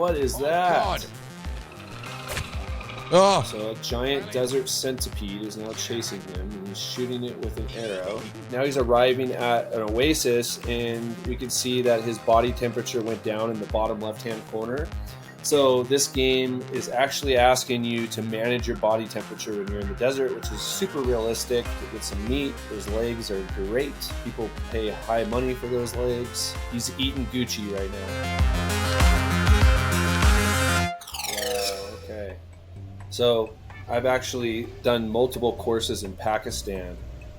What is that? God. Oh. So a giant desert centipede is now chasing him, and he's shooting it with an arrow. Now he's arriving at an oasis, and we can see that his body temperature went down in the bottom left-hand corner. So this game is actually asking you to manage your body temperature when you're in the desert, which is super realistic. To get some meat, those legs are great. People pay high money for those legs. He's eating Gucci right now. Wow, okay. So I've actually done multiple courses in Pakistan,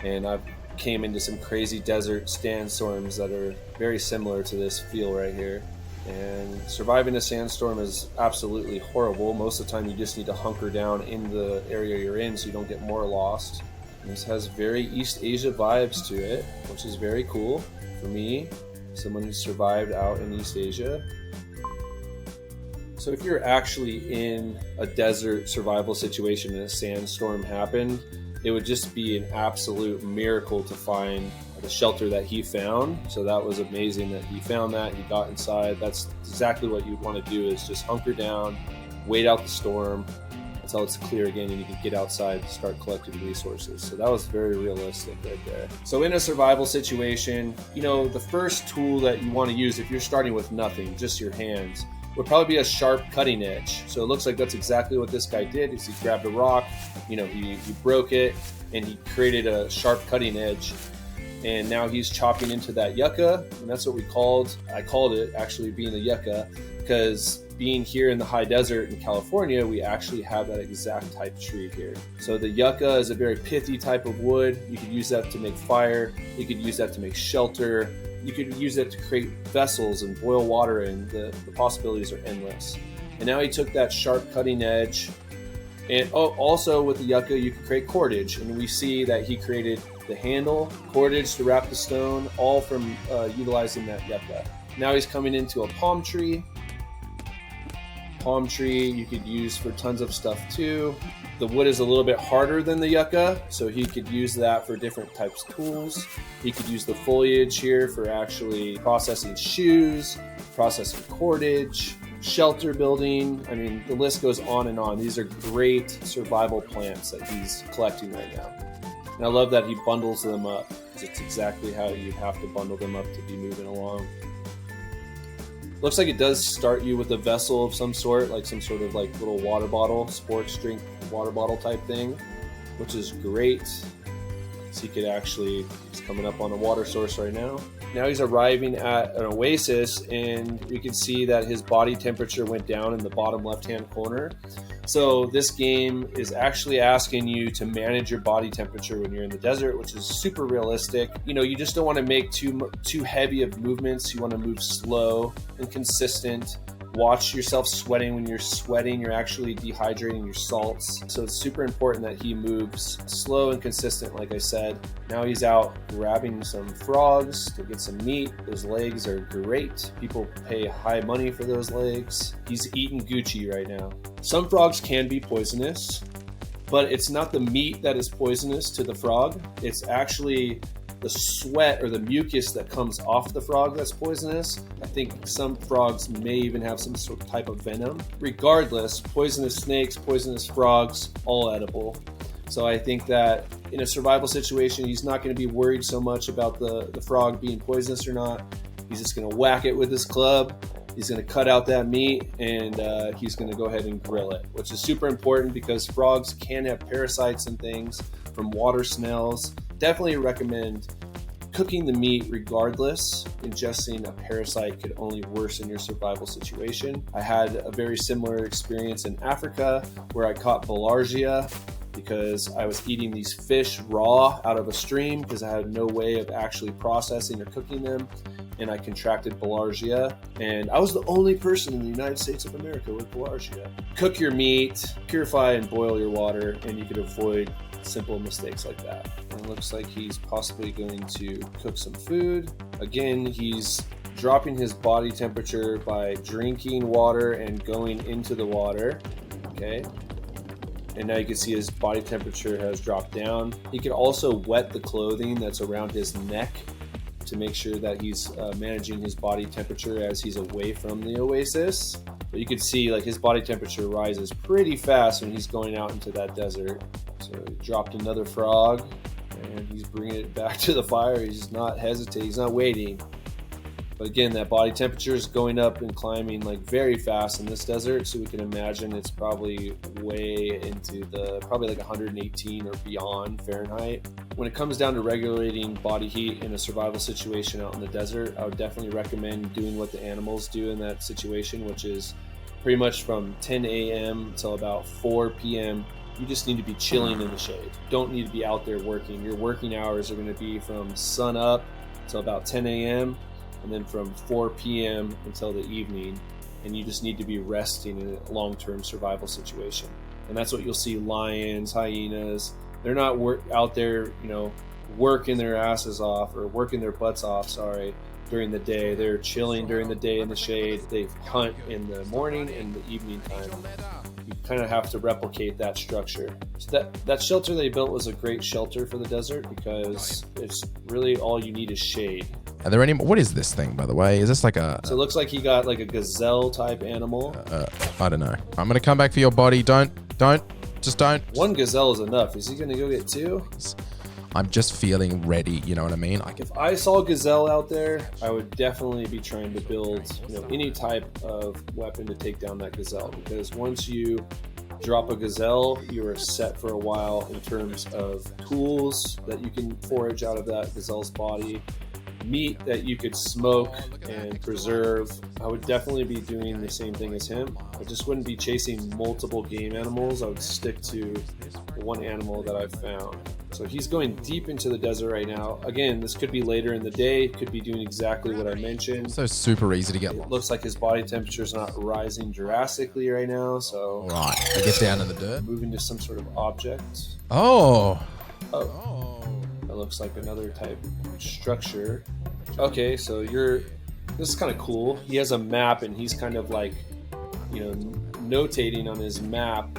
and I've came into some crazy desert sandstorms that are very similar to this feel right here. And surviving a sandstorm is absolutely horrible. Most of the time you just need to hunker down in the area you're in so you don't get more lost. And this has very East Asia vibes to it, which is very cool for me, someone who survived out in East Asia. So if you're actually in a desert survival situation and a sandstorm happened, it would just be an absolute miracle to find the shelter that he found. So that was amazing that he found that. He got inside. That's exactly what you'd want to do, is just hunker down, wait out the storm until it's clear again, and you can get outside and start collecting resources. So that was very realistic right there. So in a survival situation, you know, the first tool that you want to use if you're starting with nothing, just your hands, would probably be a sharp cutting edge. So it looks like that's exactly what this guy did, is he grabbed a rock, you know, he broke it, and he created a sharp cutting edge. And now he's chopping into that yucca, and that's what I called it actually being a yucca, because being here in the high desert in California, we actually have that exact type of tree here. So the yucca is a very pithy type of wood. You could use that to make fire. You could use that to make shelter. You could use it to create vessels and boil water in. The possibilities are endless. And now he took that sharp cutting edge, and also with the yucca, you can create cordage. And we see that he created the handle, cordage to wrap the stone, all from utilizing that yucca. Now he's coming into a palm tree. Palm tree you could use for tons of stuff too. The wood is a little bit harder than the yucca, so he could use that for different types of tools. He could use the foliage here for actually processing shoes, processing cordage, shelter building. I mean, the list goes on and on. These are great survival plants that he's collecting right now. And I love that he bundles them up, because it's exactly how you have to bundle them up to be moving along. Looks like it does start you with a vessel of some sort, like some sort of like little water bottle, sports drink water bottle type thing, which is great. So he could actually, he's coming up on a water source right now. Now he's arriving at an oasis, and we can see that his body temperature went down in the bottom left-hand corner. So this game is actually asking you to manage your body temperature when you're in the desert, which is super realistic. You know, you just don't want to make too heavy of movements. You want to move slow and consistent. Watch yourself sweating. When you're sweating, you're actually dehydrating your salts. So it's super important that he moves slow and consistent, like I said. Now he's out grabbing some frogs to get some meat. Those legs are great. People pay high money for those legs. He's eating Gucci right now. Some frogs can be poisonous, but it's not the meat that is poisonous to the frog. It's actually the sweat or the mucus that comes off the frog that's poisonous. I think some frogs may even have some sort of type of venom. Regardless, poisonous snakes, poisonous frogs, all edible. So I think that in a survival situation, he's not going to be worried so much about the frog being poisonous or not. He's just going to whack it with his club. He's going to cut out that meat, and he's going to go ahead and grill it, which is super important because frogs can have parasites and things from water snails. Definitely recommend cooking the meat regardless. Ingesting a parasite could only worsen your survival situation. I had a very similar experience in Africa where I caught Belargia because I was eating these fish raw out of a stream because I had no way of actually processing or cooking them. And I contracted Belargia, and I was the only person in the United States of America with Belargia. Cook your meat, purify and boil your water, and you could avoid simple mistakes like that. And it looks like he's possibly going to cook some food. Again, he's dropping his body temperature by drinking water and going into the water. Okay. And now you can see his body temperature has dropped down. He can also wet the clothing that's around his neck to make sure that he's managing his body temperature as he's away from the oasis. But you could see like his body temperature rises pretty fast when he's going out into that desert. So he dropped another frog, and he's bringing it back to the fire. He's not hesitating. He's not waiting. But again, that body temperature is going up and climbing like very fast in this desert. So we can imagine it's probably way into probably like 118 or beyond Fahrenheit. When it comes down to regulating body heat in a survival situation out in the desert, I would definitely recommend doing what the animals do in that situation, which is pretty much from 10 a.m. until about 4 p.m. You just need to be chilling in the shade. Don't need to be out there working. Your working hours are going to be from sun up until about 10 a.m. and then from 4 p.m. until the evening. And you just need to be resting in a long-term survival situation. And that's what you'll see lions, hyenas. They're not out there, working their asses off or working their butts off, during the day. They're chilling during the day in the shade. They hunt in the morning and the evening time. You kind of have to replicate that structure. So that shelter they built was a great shelter for the desert because it's really all you need is shade. Are there any? What is this thing, by the way? Is this like a? So it looks like he got like a gazelle type animal. I don't know. I'm gonna come back for your body. Don't. Just don't. One gazelle is enough. Is he gonna go get two? I'm just feeling ready. You know what I mean? If I saw a gazelle out there, I would definitely be trying to build, any type of weapon to take down that gazelle. Because once you drop a gazelle, you are set for a while in terms of tools that you can forage out of that gazelle's body, meat that you could smoke and preserve. I would definitely be doing the same thing as him. I just wouldn't be chasing multiple game animals. I would stick to one animal that I've found. So he's going deep into the desert right now. Again, this could be later in the day, could be doing exactly what I mentioned. So super easy to get lost. It looks like his body temperature is not rising drastically right now, so... All right, I get down in the dirt. Moving to some sort of object. Oh. That looks like another type of structure. Okay, so this is kind of cool. He has a map and he's kind of like, notating on his map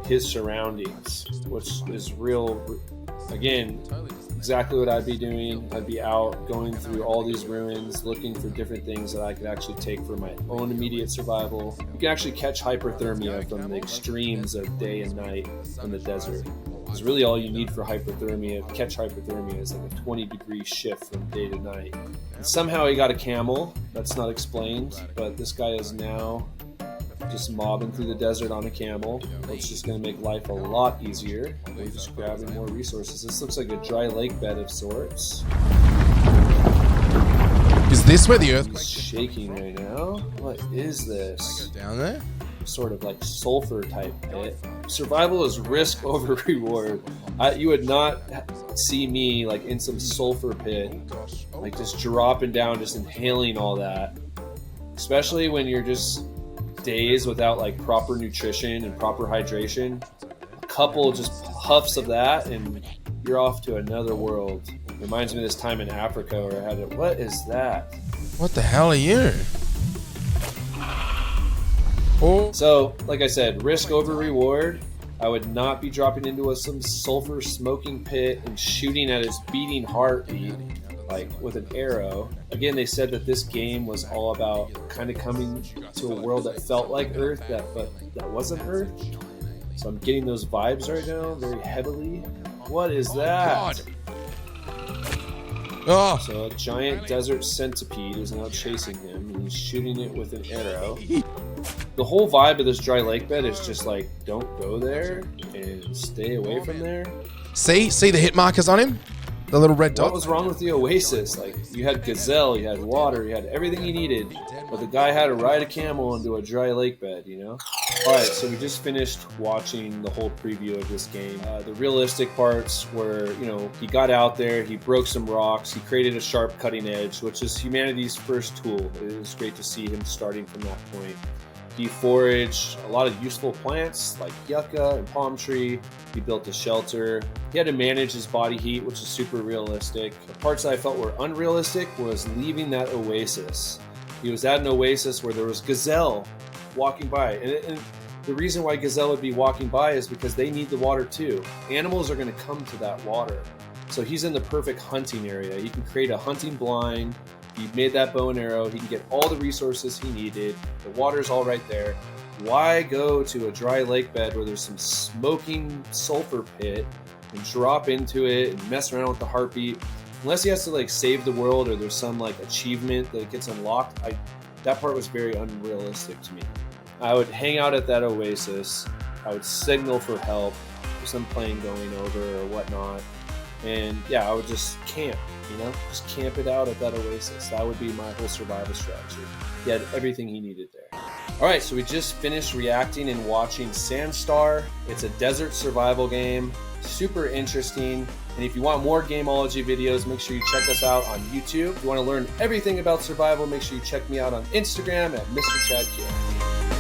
his surroundings, which is real. Again, exactly what I'd be doing. I'd be out going through all these ruins, looking for different things that I could actually take for my own immediate survival. You can actually catch hyperthermia from the extremes of day and night in the desert. Because really all you need for hyperthermia, to catch hyperthermia, is like a 20-degree shift from day to night. And somehow he got a camel. That's not explained, but this guy is now just mobbing through the desert on a camel. It's just going to make life a lot easier. We're just grabbing more resources. This looks like a dry lake bed of sorts. Is this where the earthquake is shaking right now? What is this? Go down there? Sort of like sulfur type pit. Survival is risk over reward. You would not see me like in some sulfur pit, like just dropping down, just inhaling all that. Especially when you're just days without like proper nutrition and proper hydration. A couple just huffs of that and you're off to another world. Reminds me of this time in Africa where I had it. What is that? What the hell are you? Oh. So, like I said, risk over reward. I would not be dropping into some sulfur smoking pit and shooting at his beating heartbeat like with an arrow. Again, they said that this game was all about kind of coming to a world that felt like Earth, but that wasn't Earth. So I'm getting those vibes right now, very heavily. What is that? Oh. So a giant desert centipede is now chasing him, and he's shooting it with an arrow. The whole vibe of this dry lake bed is just like, don't go there and stay away from there. See the hit markers on him? The little red dot. What was wrong with the oasis? Like, you had gazelle, you had water, you had everything you needed, but the guy had to ride a camel into a dry lake bed, Alright, so we just finished watching the whole preview of this game. The realistic parts were, he got out there, he broke some rocks, he created a sharp cutting edge, which is humanity's first tool. It was great to see him starting from that point. He foraged a lot of useful plants like yucca and palm tree. He built a shelter. He had to manage his body heat, which is super realistic. The parts that I felt were unrealistic was leaving that oasis. He was at an oasis where there was gazelle walking by. And the reason why gazelle would be walking by is because they need the water too. Animals are going to come to that water. So he's in the perfect hunting area. You can create a hunting blind. He made that bow and arrow. He can get all the resources he needed. The water's all right there. Why go to a dry lake bed where there's some smoking sulfur pit and drop into it and mess around with the heartbeat? Unless he has to like save the world or there's some like achievement that gets unlocked. That part was very unrealistic to me. I would hang out at that oasis. I would signal for help. There's some plane going over or whatnot. And yeah, I would just camp, just camp it out at that oasis. That would be my whole survival strategy. He had everything he needed there. All right, so we just finished reacting and watching Sandstar. It's a desert survival game, super interesting. And if you want more Gamology videos, make sure you check us out on YouTube. If you want to learn everything about survival, make sure you check me out on Instagram at Mr. Chad Keel.